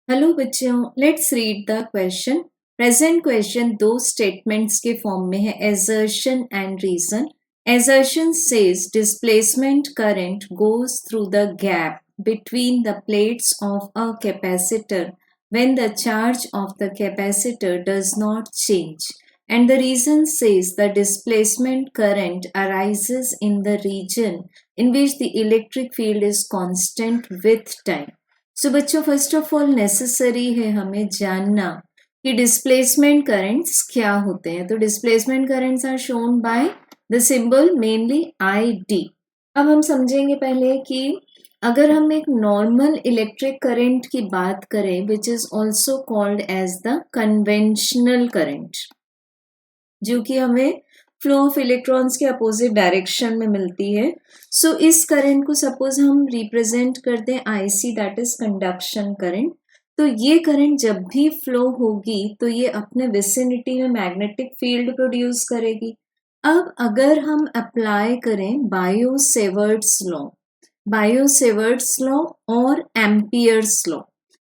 Hello बच्चों, let's read the question. Present question दो statements के फॉर्म में है, assertion and reason. Assertion says displacement current goes through the gap between the plates of a capacitor when the charge of the capacitor does not change, and the reason says the displacement current arises in the region in which the electric field is constant with time. सो बच्चों, first of all necessary है हमें जानना कि displacement currents क्या होते हैं। तो displacement currents are shown by the symbol mainly I D. अब हम समझेंगे पहले कि अगर हम एक नॉर्मल इलेक्ट्रिक करंट की बात करें, which is also called as the conventional current, जो कि हमें फ्लो ऑफ इलेक्ट्रॉन्स के अपोजिट डायरेक्शन में मिलती है। सो इस करंट को सपोज हम रिप्रेजेंट करते हैं IC, that is conduction current. तो ये करंट जब भी फ्लो होगी तो ये अपने विसिनिटी में मैग्नेटिक फील्ड प्रोड्यूस करेगी। अब अगर हम अप्लाई करें बायो-सेवर्ट्स लॉ और एम्पियर्स लॉ,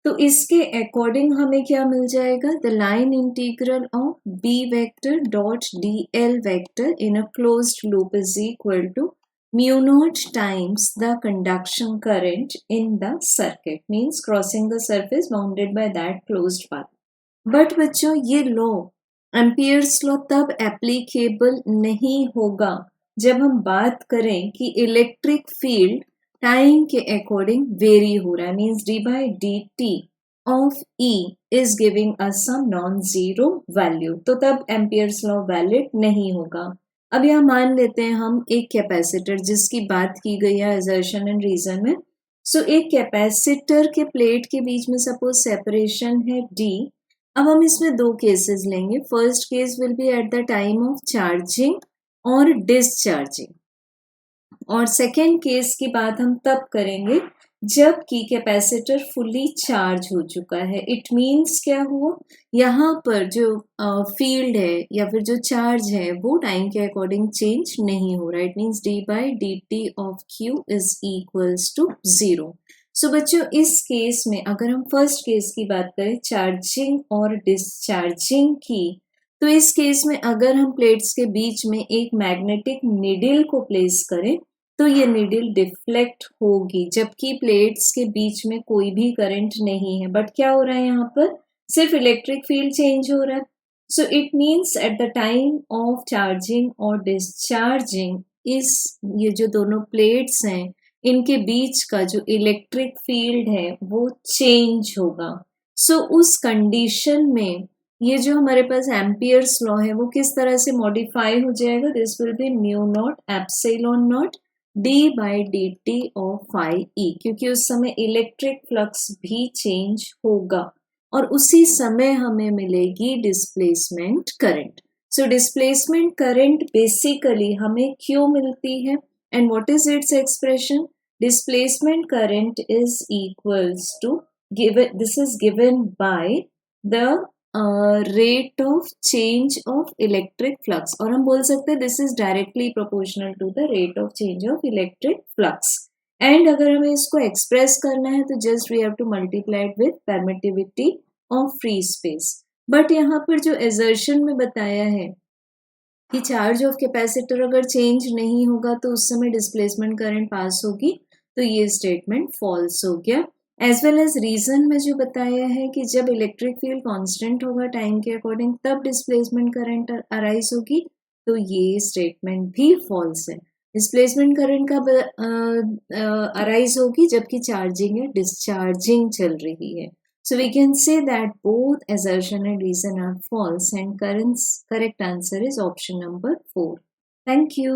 तो इसके अकॉर्डिंग हमें क्या मिल जाएगा? The line integral of B vector dot D L vector in a closed loop is equal to mu naught times the conduction current in the circuit, means crossing the surface bounded by that closed path. But बच्चों, ये law, Ampere's law, तब applicable नहीं होगा जब हम बात करें कि इलेक्ट्रिक फील्ड टाइम के अकॉर्डिंग वेरी हो रहा है, means D by D T of E is giving us some non zero value, तो तब एम्पियर्स लॉ वैलिड नहीं होगा। अब यह मान लेते हैं हम एक कैपेसिटर जिसकी बात की गई है असर्शन एंड रीजन में। सो एक कैपेसिटर के प्लेट के बीच में सपोज सेपरेशन है डी। अब हम इसमें दो केसेस लेंगे। First case will be at the time of charging और डिस्चार्जिंग, और सेकेंड केस की बात हम तब करेंगे जबकि कैपेसिटर फुली चार्ज हो चुका है। इट मीन्स क्या हुआ, यहाँ पर जो फील्ड है या फिर जो चार्ज है वो टाइम के अकॉर्डिंग चेंज नहीं हो रहा। It means D by D T of Q is equals to zero. So बच्चों, इस केस में अगर हम फर्स्ट केस की बात करें, चार्जिंग और डिस्चार्जिंग की, तो इस केस में अगर हम प्लेट्स के बीच में एक मैग्नेटिक नीडल को प्लेस करें तो ये नीडल डिफ्लेक्ट होगी, जबकि प्लेट्स के बीच में कोई भी करंट नहीं है। बट क्या हो रहा है, यहाँ पर सिर्फ इलेक्ट्रिक फील्ड चेंज हो रहा है। So it means at the time of charging और डिस्चार्जिंग, इस ये जो दोनों प्लेट्स हैं इनके बीच का जो इलेक्ट्रिक फील्ड है वो चेंज होगा। सो उस कंडीशन में ये जो हमारे पास एम्पियर्स लॉ है वो किस तरह से मॉडिफाई हो जाएगा? This will be mu naught epsilon naught D by D T of phi E, क्योंकि उस समय इलेक्ट्रिक फ्लक्स भी चेंज होगा और उसी समय हमें मिलेगी displacement current. So displacement current basically हमें क्यों मिलती है and what is its expression? Displacement current is equals to given, this is given by the rate of change of electric flux, और हम बोल सकते हैं this is directly proportional to the rate of change of electric flux. And अगर हमें इसको express करना है तो just we have to multiply it with permittivity of free space. But यहाँ पर जो एजर्शन में बताया है कि चार्ज ऑफ कैपेसिटर अगर चेंज नहीं होगा तो उस समय डिस्प्लेसमेंट करंट पास होगी, तो ये स्टेटमेंट फॉल्स हो गया। एज वेल एज रीजन में जो बताया है कि जब इलेक्ट्रिक फील्ड कांस्टेंट होगा टाइम के अकॉर्डिंग तब डिस्प्लेसमेंट करंट अराइज होगी, तो ये स्टेटमेंट भी फॉल्स है। डिस्प्लेसमेंट करंट कब अराइज होगी? जबकि चार्जिंग या डिस्चार्जिंग चल रही है। So we can say that both assertion and reason are false, and correct answer is option number 4. Thank you.